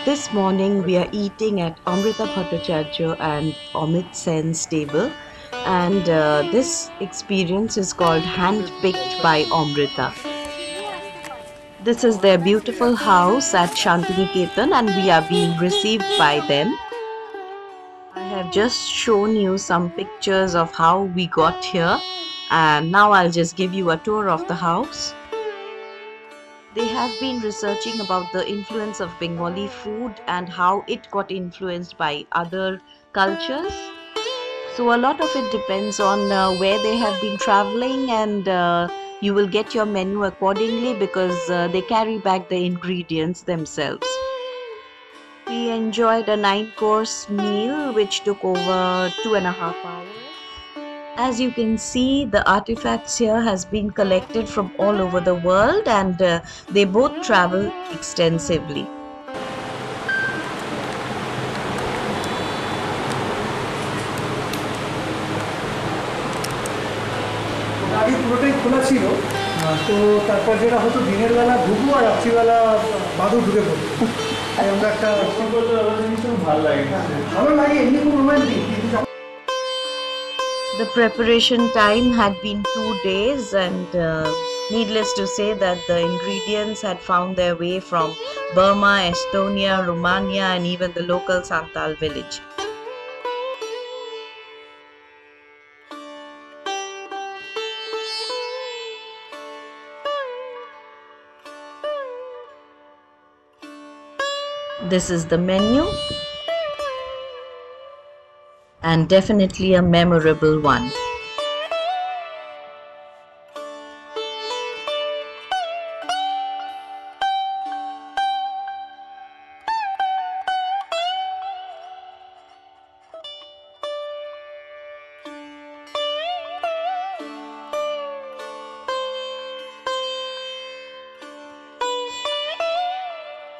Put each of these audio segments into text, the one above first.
This morning we are eating at Amrita Bhattacharya and Amit Sen's table, and this experience is called Handpicked by Amrita. This is their beautiful house at Shantiniketan, and we are being received by them. I have just shown you some pictures of how we got here, and now I'll just give you a tour of the house. They have been researching about the influence of Bengali food and how it got influenced by other cultures. So, a lot of it depends on where they have been traveling, and you will get your menu accordingly because they carry back the ingredients themselves. We enjoyed a 9-course meal which took over 2.5 hours. As you can see, the artifacts here has been collected from all over the world, and they both travel extensively. আগে পুরোটাই খোলা ছিল, তো তারপর যেটা হতো দিনের বেলা ঘুঘু আর রাত্রিবেলা বাদুড় ঢুকে পড়তো। তাই আমরা একটা ভালো লাগে এমনি খুব romantic. The preparation time had been 2 days, and needless to say that the ingredients had found their way from Burma, Estonia, Romania, and even the local Santal village. This is the menu, and definitely a memorable one.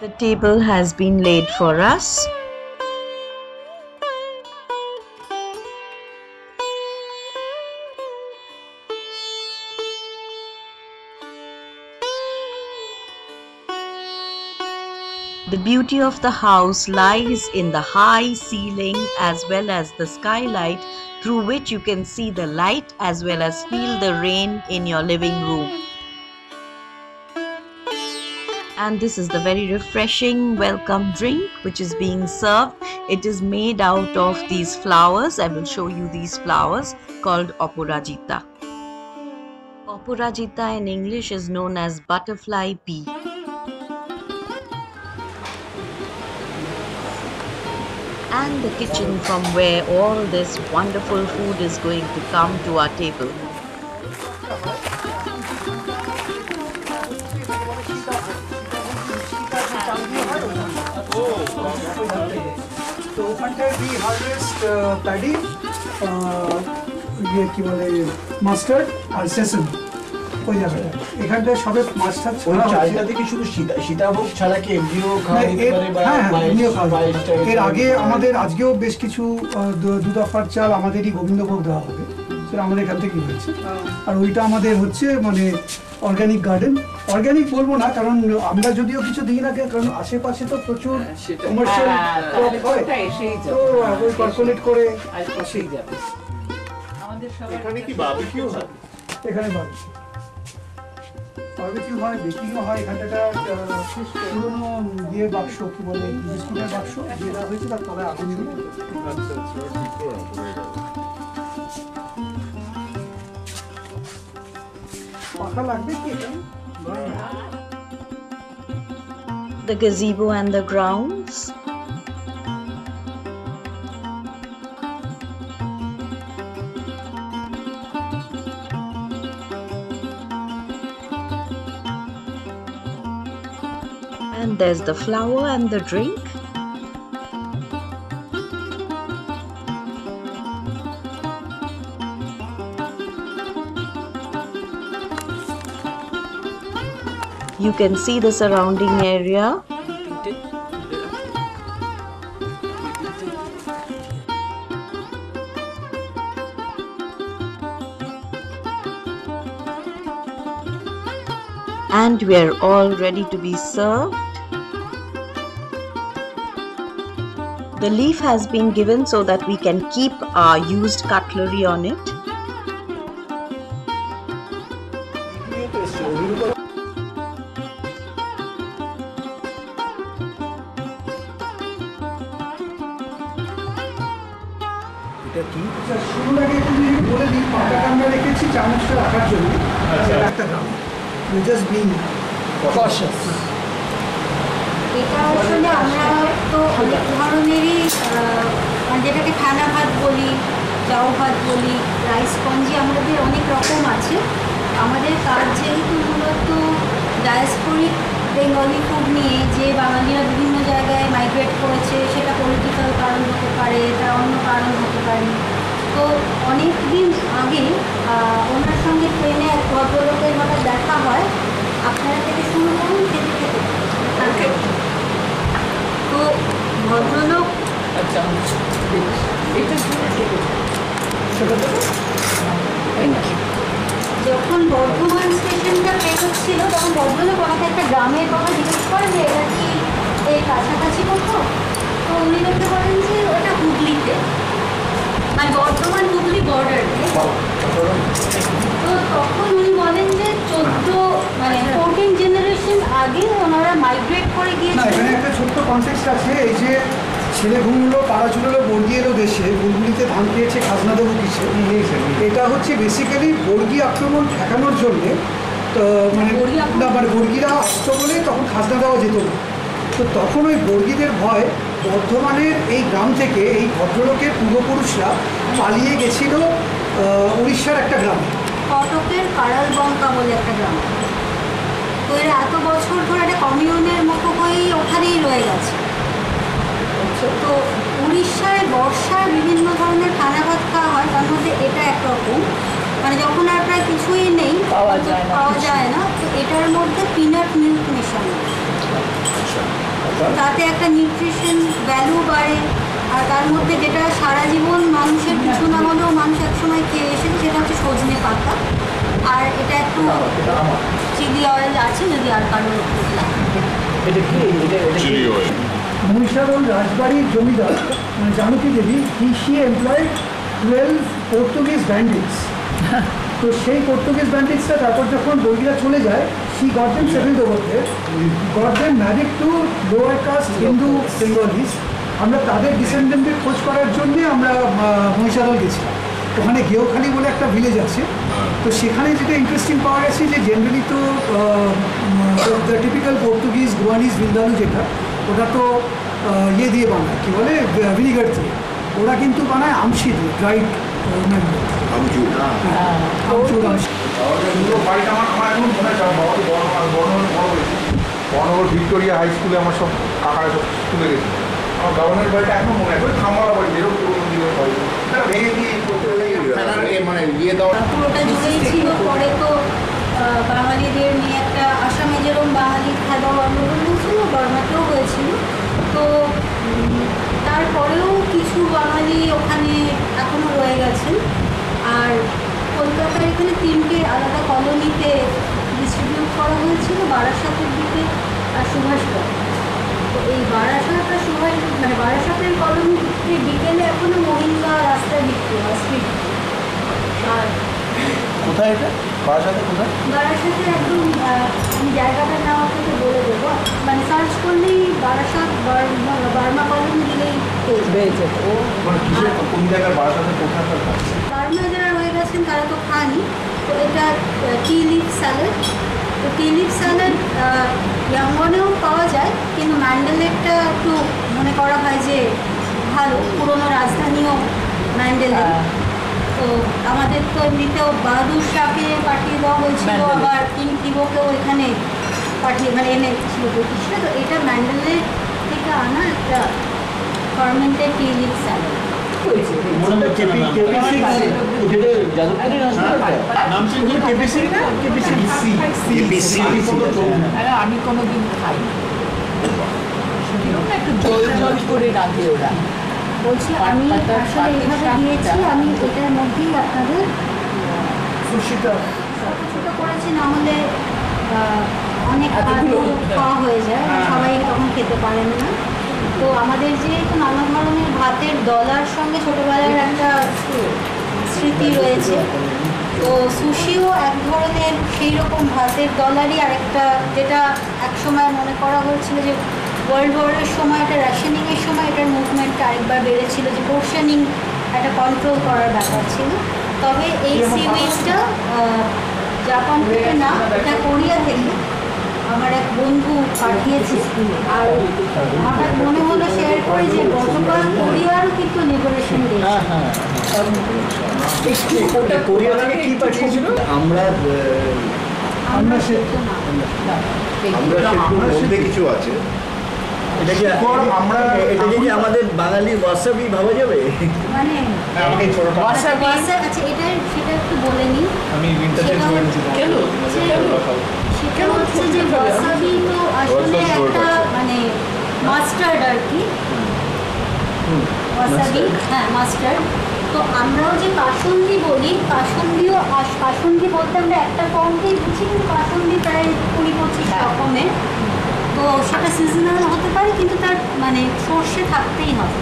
The table has been laid for us. The beauty of the house lies in the high ceiling as well as the skylight, through which you can see the light as well as feel the rain in your living room. And this is the very refreshing welcome drink which is being served. It is made out of these flowers. I will show you these flowers called Oporajita. Oporajita in English is known as butterfly pea. And the kitchen from where all this wonderful food is going to come to our table. তো ওখানটায় we harvest paddy, ইয়ে কি বলে mustard আর sesame, ওই জায়গাটা এখানটায় সবে মাছ টাছ ওই চালটা থেকে শুধু সীতাভোগ ছাড়া কি এমনিও খাওয়া যেতে পারে? হ্যাঁ, এমনিও খাওয়া যেতে পারে। এর আগে আমাদের আজকেও বেশ কিছু 2 দফার চাল আমাদেরই গোবিন্দভোগ দেওয়া হবে, সেটা আমাদের এখান থেকেই হয়েছে। আর ওইটা আমাদের হচ্ছে মানে অর্গানিক গার্ডেন। অর্গানিক বলবো না, কারণ আমরা যদিও কিছু দিই না, কারণ আশেপাশে তো প্রচুর কমার্শিয়াল হয়, তো ওই পার্কোলেট করে আসেই যাবে। এখানে কি বারবিকিউ হয়? এখানে বারবিকিউ হয়, বেকিংও হয়। এখানটা পুরোনো দিয়ে বাক্স, কি বলে বিস্কুটের বাক্স দিয়ে দেওয়া হয়েছে, তার তলায় আগুন দিয়ে পাখা লাগবে কি এটা? The gazebo and the grounds. And there's the flower and the drink. You can see the surrounding area. And we are all ready to be served. The leaf has been given so that we can keep our used cutlery on it. শুরুর আগে একটু যদি বলে দিই, পাতাটা আমরা রেখেছি চামচটা রাখার জন্য। একটা গ্রাম, জাস্ট বিং কশাস। এটা আসলে আমরা তো অনেক ধরনেরই যেটাকে খানা ভাত বলি, চাউ ভাত বলি, রাইস স্পঞ্জি, আমাদের অনেক রকম আছে। আমাদের কাজ যেহেতু মূলত ডায়াসপোরিক বেঙ্গলি ফুড নিয়ে, যে বাঙালিরা বিভিন্ন জায়গায় মাইগ্রেট করেছে, সেটা পলিটিক্যাল কারণ হতে পারে, তার অন্য কারণ হতে পারে। তো অনেক দিন আগে ওনার সঙ্গে ট্রেনে এক ভদ্রলোকের হঠাৎ দেখা হয়, আপনারা থেকে শুরু করুন খেতে খেতে। তো ভদ্রলোক যখন বর্ধমান স্টেশনটা পেরোচ্ছিল, তখন ভদ্রলোক ওনাকে একটা গ্রামের কথা জিজ্ঞেস করেন যে এটা কি এই কাছাকাছি কোথাও। তো উনি লোকে বলেন যে ওটা হুগলিতে, মানে বর্ধমান হুগলি বর্ডারে। তো তখন উনি বলেন যে 14 জেনারেশন আগে ওনারা মাইগ্রেট করে না, গিয়েছে। এখানে একটা ছোট্ট কনটেক্সট আছে। এই যে ছেলে ঘুমলো, পাড়া চুড়লো, বর্গি এলো দেশে, বুলবুলিতে ধান খেয়েছে, খাজনা দেবো কিসে। এটা হচ্ছে বেসিক্যালি বর্গি আক্রমণ ঠেকানোর জন্যে। তো মানে বর্গিরা আসতো বলে তখন খাজনা দেওয়া যেত না। তো তখন ওই বর্গিদের ভয়, বর্ধমানের এই গ্রাম থেকে এই ভদ্রলোকের পূর্বপুরুষরা পালিয়ে গেছিল উড়িষ্যার একটা গ্রামে, কটকের কারালবঙ্কা বলে একটা গ্রাম। তো এরা এত বছর ধরে একটা কমিউনের মতো হয়েই ওখানেই রয়ে গেছে। তো উড়িষ্যায় বর্ষায় বিভিন্ন ধরনের খানা ভাত খাওয়া হয়, তার মধ্যে এটা একরকম, মানে যখন আর প্রায় কিছুই নেই, পাওয়া যায় না, তো এটার মধ্যে পিনাট মিল্ক মেশানো, তাতে একটা নিউট্রিশন ভ্যালু বাড়ে। আর তার মধ্যে যেটা সারা জীবন মানুষের কিছু না হলেও মানুষ একসময় খেয়ে এসেছে, সেটা হচ্ছে সজনে পাতা। আর এটা একটু চিলি অয়েল আছে, যদি আর কারোর মহিষাদল রাজবাড়ির জমিদার মানে জানকী দেবী, she employed 12 পর্তুগিজ ব্যান্ডিটস। তো সেই পর্তুগিজ ব্যান্ডিটসটা তারপর যখন বর্গিরা চলে যায়, she got them settled over there, got them married to lower caste Hindu Bengalese. আমরা তাদের ডিসেন্ডেন্টের খোঁজ করার জন্যে আমরা মহিষাদল গেছিলাম। ওখানে গেওখালি বলে একটা ভিলেজ আছে। তো সেখানে যেটা ইন্টারেস্টিং পাওয়া গেছে যে জেনারেলি তো the typical Portuguese Goanese vindaloo যেটা, ওটা তো ইয়ে দিয়ে বানায়, কী বলে, ভিনিগার দিয়ে। ওরা কিন্তু বানায় আমশি দিয়ে, ড্রাইড ম্যাঙ্গো, আমচুর আমশি। বাড়িটা আমার এখন মনে হয় বর্ণগর ভিক্টোরিয়া হাই স্কুলে আমার সব কাকারা সব স্কুলে গেছে। আমার গভর্নমেন্ট বাড়িটা এখন মনে হয় খামারা বাড়ি, যেরকম পুরোনো দিনের বাড়ি, ভেঙে দিয়ে মানে ইয়ে দেওয়া পুরোটা জুড়েই ছিল। পরে তো বাঙালিদের নিয়ে একটা আসামে যেরকম বাঙালি খাবার আন্দোলন হয়েছিল, বর্মাতেও হয়েছিল। তো তারপরেও কিছু বাঙালি ওখানে এখনও রয়ে গেছেন। আর কলকাতার এখানে 3টে আলাদা কলোনিতে ডিস্ট্রিবিউট করা হয়েছিল, বারাসাতের দিকে আর সুভাষগড়। তো এই বারাসাত আর মানে বারাসাতের কলোনিতে বিকেলে এখনও মহিলা রাস্তায় বিক্রি হয়, স্ট্রিট। আর কোথায় এটা? বারাসাতে কোথায়? বারাসাতে একদম আমি জায়গাটার নাম আপনাকে বলে দেবো, মানে সার্চ করলেই বারাসাত বার্মা কলোনি দিলেই পেয়ে যাবে। মানে কিসের কোন জায়গায় বারাসাতে কোথায়? বার্মা যারা রয়ে গেছেন তারা তো খানই। তো এটা টি লিফ স্যালাড। তো টি লিফ স্যালাড ইয়াঙ্গনেও পাওয়া যায়, কিন্তু ম্যান্ডেলেটটা একটু মনে করা হয় যে ভালো, পুরোনো রাজধানীও ম্যান্ডেলে। তো আমাদের তো এমনিতেও বাহাদুর শাহকে পাঠিয়ে দেওয়া হয়েছিল, আবার কিং থিবোকেও এখানে পাঠিয়ে মানে এনেছিল ব্রিটিশরা। তো এটা ম্যান্ডেলের থেকে আনা একটা ফার্মেন্টেড টি লিফ স্যালাড। আমি কোনোদিন খাই একটু জল জল করে রাখে ওরা। বলছি আমি আসলে এইভাবে দিয়েছি, আমি এটার মধ্যেই আপনাদের সুশিটা ছোটো করেছি, না হলে অনেক খাওয়া হয়ে যায়, সবাই তখন খেতে পারেন না। তো আমাদের যেহেতু নানা ধরনের ভাতের দলার সঙ্গে ছোটোবেলার একটা স্মৃতি রয়েছে, তো সুশিও এক ধরনের সেই রকম ভাতের দলারই আরেকটা, যেটা এক সময় মনে করা হয়েছিল যে ওয়ার্ল্ড ওয়ারের সময়, এটা রেশনিংয়ের সময় এটার মুভমেন্টটা আরেকবার বেড়েছিল, যে পোর্শনিং একটা কন্ট্রোল করার ব্যাপার ছিল। তবে এই সিউইচটা জাপান থেকে না, এটা কোরিয়া থেকে আমার এক বন্ধু পাঠিয়েছে। আর হঠাৎ মনে হলো শেয়ার করি যে গতকাল কোরিয়ারও কিন্তু লিবারেশন ডে। ওটা কোরিয়া থেকে কি পাঠিয়েছিল? আমরা আমরা সে মধ্যে কিছু আছে। এটা কি আমাদের বাঙালি ওয়াসাবি ভাবা যাবে? মানে আচ্ছা, এটা সেটা একটু বলে নিই। সেটা হচ্ছে যে ওয়াসাবি তো আসলে একটা মানে মাস্টার্ড আর কি, ওয়াসাবি, হ্যাঁ মাস্টার্ড। তো আমরাও যে কাসুন্দি বলি, কাসুন্দি বলতে আমরা একটা ফর্মকেই বুঝি, কিন্তু কাসুন্দি প্রায় 20-25 রকমের। তো সেটা সিজনাল হতে পারে, কিন্তু তার মানে সর্ষে থাকতেই হবে।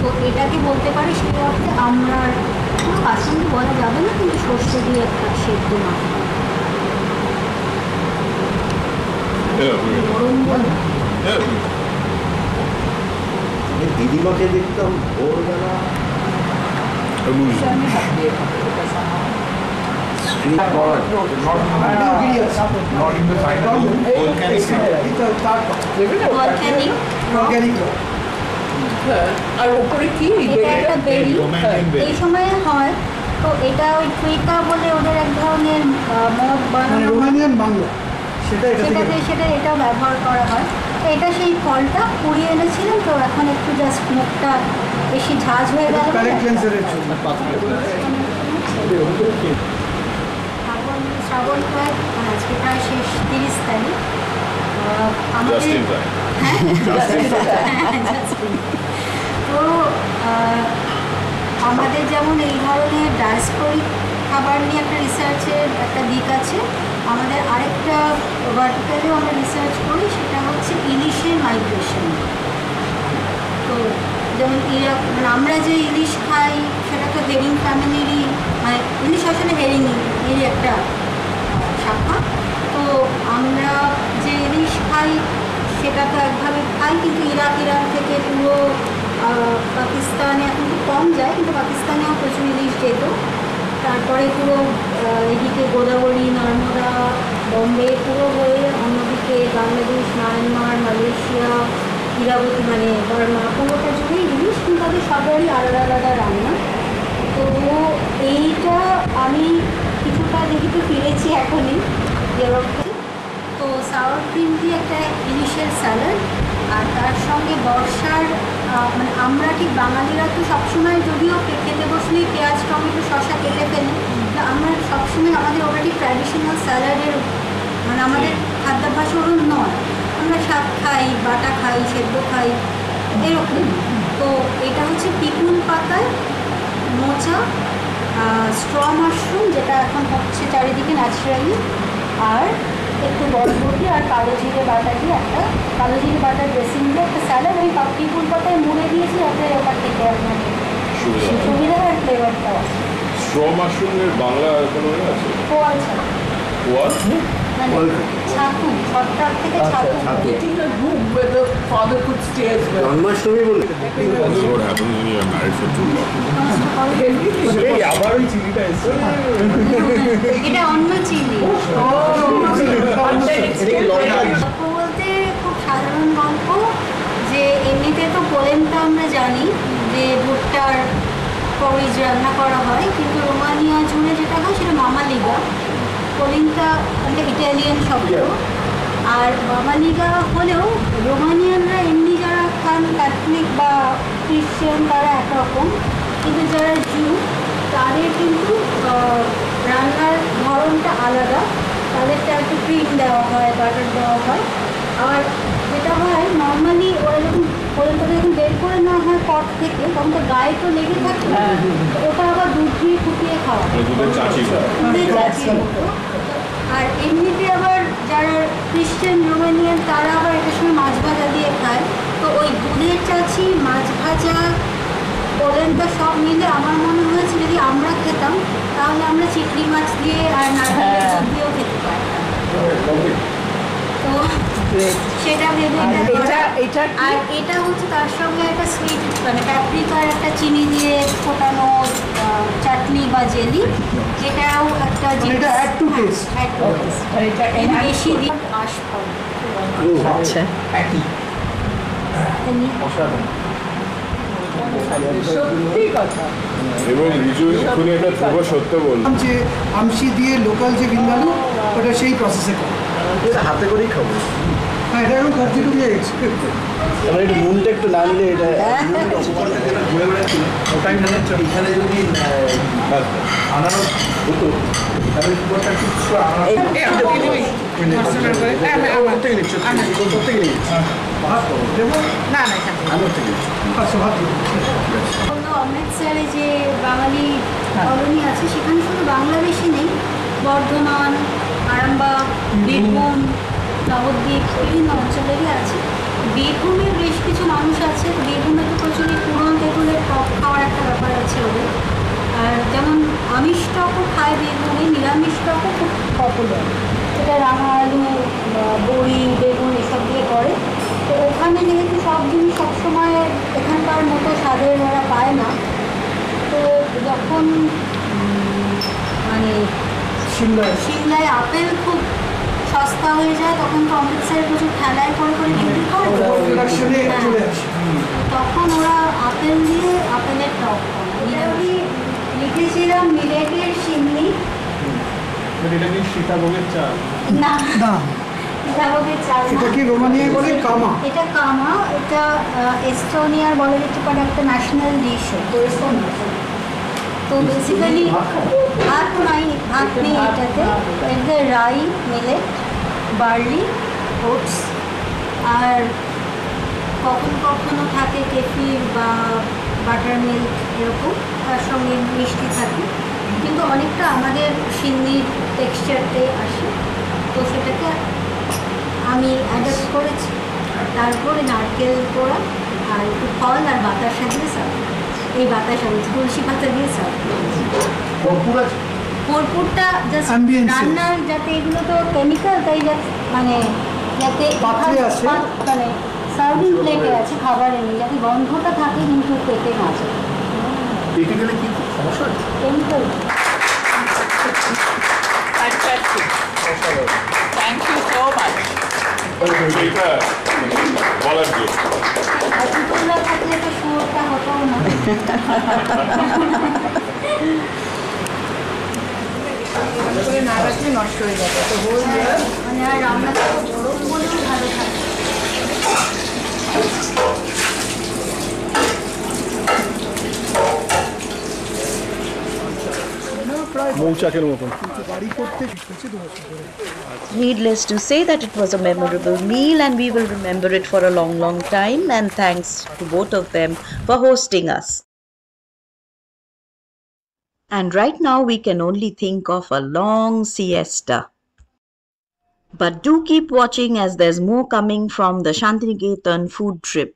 তো এটাকে বলতে পারি সেই অর্থে আমরা কাসুন্দি বলা যাবে না, কিন্তু সর্ষে দিয়ে একটা সেদ্ধ মাছ গরম বলে। দিদিমাকে দেখতাম ভোরবেলা অর্গ্যানিক আর ওপরে কি এটা একটা বেরি এই সময়ে হয়। তো এটা ওই টুইকা বলে ওদের এক ধরনের মদ মানে বানানো, রোমানিয়ান বাংলা, সেটা এটা থেকে এটা ব্যবহার করা হয়। তো এটা সেই ফলটা কুড়িয়ে এনেছিলেন, তো এখন একটু জাস্ট মুখটা বেশি ঝাঁজ হয়ে গেল। কারেক্ট ক্যান্সারের জন্য শ্রাবণ প্রায় আজকে প্রায় শেষ 30 তারিখ। আমাদের হ্যাঁ তো আমাদের যেমন এই ধরনের ডায়াসপোরিক খাবার নিয়ে একটা রিসার্চের একটা দিক আছে, আমাদের আরেকটা ভার্টিক্যালেও আমরা রিসার্চ করি, সেটা হচ্ছে ইলিশের মাইগ্রেশন। তো যেমন মানে আমরা যে ইলিশ খাই সেটা তো হেরিং ফ্যামিলিরই, মানে ইলিশ আসলে হেরিংয়েরই একটা শাখা। তো আমরা যে ইলিশ খাই সেটা তো একভাবে খাই, কিন্তু ইরান থেকে পুরো পাকিস্তানে এখন খুব কম যায়, কিন্তু পাকিস্তানেও প্রচুর ইলিশ যেত। তারপরে পুরো এদিকে গোদাবরী, নর্মদা, বম্বে পুরো হয়ে অন্যদিকে বাংলাদেশ, মায়ানমার, মালয়েশিয়া, ইরাবতী মানে বার্মা, পুরোটা জুড়েই ইলিশ, কিন্তু তাদের সবারই আলাদা আলাদা রান্না। তো এইটা আমি কিছুটা যেহেতু ফিরেছি এখনই ইউরোপ থেকে, তো সাওয়ার ক্রিম দিয়ে একটা ইলিশের স্যালাড, আর তার সঙ্গে বর্ষার মানে আমরা ঠিক বাঙালিরা তো সবসময় যদিও খেতে বসলেই পেঁয়াজ, টমেটো, শসা কেটে ফেলি, আমরা সবসময় আমাদের অলরেডি ট্র্যাডিশনাল স্যালাডের মানে আমাদের খাদ্যাভ্যাস ওরকম নয়। আমরা শাক খাই, বাটা খাই, সেদ্ধ খাই, এরকম। তো এটা হচ্ছে পিপুল পাতায় মোচা, স্ট্র মাশরুম যেটা এখন হচ্ছে চারিদিকে ন্যাচারালি, আর একটু বরবটি আর কালো জিরে বাটা দিয়ে একটা কালো জিরে বাটার ড্রেসিং দিয়ে একটা স্যালাড ওই পিপুল পাতায় মুড়ে দিয়েছি, যাতে ওখান থেকে আপনার সুবিধা আর ফ্লেভারটা আছে। স্ট্র মাশরুমের বাংলা কোনো আছে? পোয়াল ছাতু, পোয়াল মানে ছাতু, ছত্রাক থেকে ছাতু। Getting a room where the father could stay as well. Janmashtami বলে This is what happens when you are married for too long. এই আবার ওই চিলিটা এসছে। এটা অন্য চিলি। গল্প বলতে খুব সাধারণ গল্প, যে এমনিতে তো পোলেনটা আমরা জানি যে ভুট্টার পরিজ রান্না করা হয়, কিন্তু রোমানিয়া জুড়ে যেটা হয় সেটা মামালিগা। পোলেনটা একটা ইটালিয়ান শব্দ, আর মামালিগা হলেও রোমানিয়ানরা এমনি যারা খান ক্যাথলিক বা খ্রিশ্চান তারা একরকম, কিন্তু যারা জিউ তাদের কিন্তু রান্নার ধরনটা আলাদা। তাদেরটা একটু ক্রিম দেওয়া হয়, বাটার দেওয়া হয়। আর যেটা হয় নর্মালি ওরা যখন পোলেনটাকে যখন বের করে নেওয়া হয় পট থেকে তখন তো গায়ে তো লেগে থাকে, তো ওটা আবার দুধ দিয়ে ফুটিয়ে খাওয়া হয়। দুধের চাচি করে। দুধের চাচির মতো। আর এমনিতে আবার যারা খ্রিস্টান রোমানিয়ান তারা আবার এটার সঙ্গে মাছ ভাজা দিয়ে খায়। তো ওই দুধের চাচি, মাছ ভাজা, পোলেনটা সব মিলে আমার মনে হয়েছে যদি আমরা খেতাম তাহলে আমরা চিংড়ি মাছ দিয়ে আর নারকেলের দুধ দিয়েও খেতে পারতাম। তো সেটা ভেবে এটা আর এটা হচ্ছে তার সঙ্গে একটা সুইট মানে প্যাপ্রিকার একটা চিনি দিয়ে ফোটানো চাটনি বা জেলি, যেটাও একটা মানে এটা add to taste। এটা বেশি দিন আসফল আচ্ছা একই সত্যি কথা। এবং রিজু এক্ষুনি একটা ধ্রুব সত্য বলল, যে আমশি দিয়ে লোকাল যে বিন্দালু ওটা সেই প্রসেসে করে। হাতে করেই খাবো। হ্যাঁ, এটা এখন কার্যকরী হয়ে গেছে। এবার একটু নুনটা একটু না নিলে এটা ঘুরে বেড়াচ্ছিল ওটাই মানে এখানে যদি আনারস হতো তাহলে পুরোটা কিছু প্রত্যেকে নিচ্ছ প্রত্যেকে নিচ্ছ দেবো? না না এখান থেকে। আমি থেকে আচ্ছা, ভাত দেবো। হলো অমৃতসরে যে বাঙালি কলোনি আছে সেখানে শুধু বাংলাদেশি নেই, বর্ধমান, আরামবাগ, বীরভূম, নবদ্বীপ বিভিন্ন অঞ্চলেরই আছে। বীরভূমের বেশ কিছু মানুষ আছে। বীরভূমে তো প্রচুরই পুরন তেঁতুলের টক খাওয়ার একটা ব্যাপার আছে ওদের। আর যেমন আমিষ টকও খায় বীরভূমে, নিরামিষ টকও খুব পপুলার। এটা রাঙা আলু, বড়ি, বেগুন এসব দিয়ে করে। তো ওখানে যেহেতু সব জিনিস সবসময় এখানকার মতো স্বাদের ওরা পায় না, তো যখন মানে সিমলায় আপেল খুব সস্তা হয়ে যায় তখন তো অমৃতসরে প্রচুর ঠেলায় করে বিক্রি করে। প্রোডাকশনে চলে আসে। তখন ওরা আপেল দিয়ে আপেলের টক করে। আমি লিখেছিলাম মিলেটের সিমনি। এটা কি সীতাভোগের চা? না, না, সীতাভোগের চাল না। এটা কি রোমানিয়ায় বলে কামা। এটা কামা, এটা এস্টোনিয়ার বলা যেতে পারে একটা ন্যাশনাল ডিশ। তো বেসিক্যালি ভাত নেই এটাতে। এতে রাই, মিলেট, বার্লি, ওটস আর কখনো থাকে কেফির বা বাটার মিল্ক এরকম, তার সঙ্গে মিষ্টি থাকে, কিন্তু অনেকটা আমাদের সিন্নির টেক্সচারতে আসে। তো সেটাকে আমি অ্যাডাপ্ট করেছি। তারপরে নারকেল কোড়া আর একটু ফল আর বাতাসা দিয়ে সার্ভ। এই বাতাসা তুলসী পাতা দিয়ে সার্ভ। কর্পূরটা জাস্ট Ambience এ। রান্নার, যাতে এগুলো তো কেমিক্যাল, তাই মানে যাতে পাত্রে আছে। মানে সার্ভিং প্লেটে আছে, খাবারে নেই, যাতে গন্ধটা থাকে কিন্তু পেটে না যায়। পেটে গেলে কি সমস্যা আছে? Chemical. Fantastic. Thank you so much. এটা বলার জন্য আর কুকুররা থাকলে তো শুয়োরটা হতোও না। করে না রাখলে নষ্ট হয়ে যাবে। তো হোল মানে আর রান্নাটা গরম বলেও ভালো থাকে। মৌচাকের মতন। বাড়ি করতে হচ্ছে 2 বছর ধরে। Needless to say that it was a memorable meal and we will remember it for a long, long time, and thanks to both of them for hosting us. And right now we can only think of a long siesta. But do keep watching as there's more coming from the Shantiniketan food trip.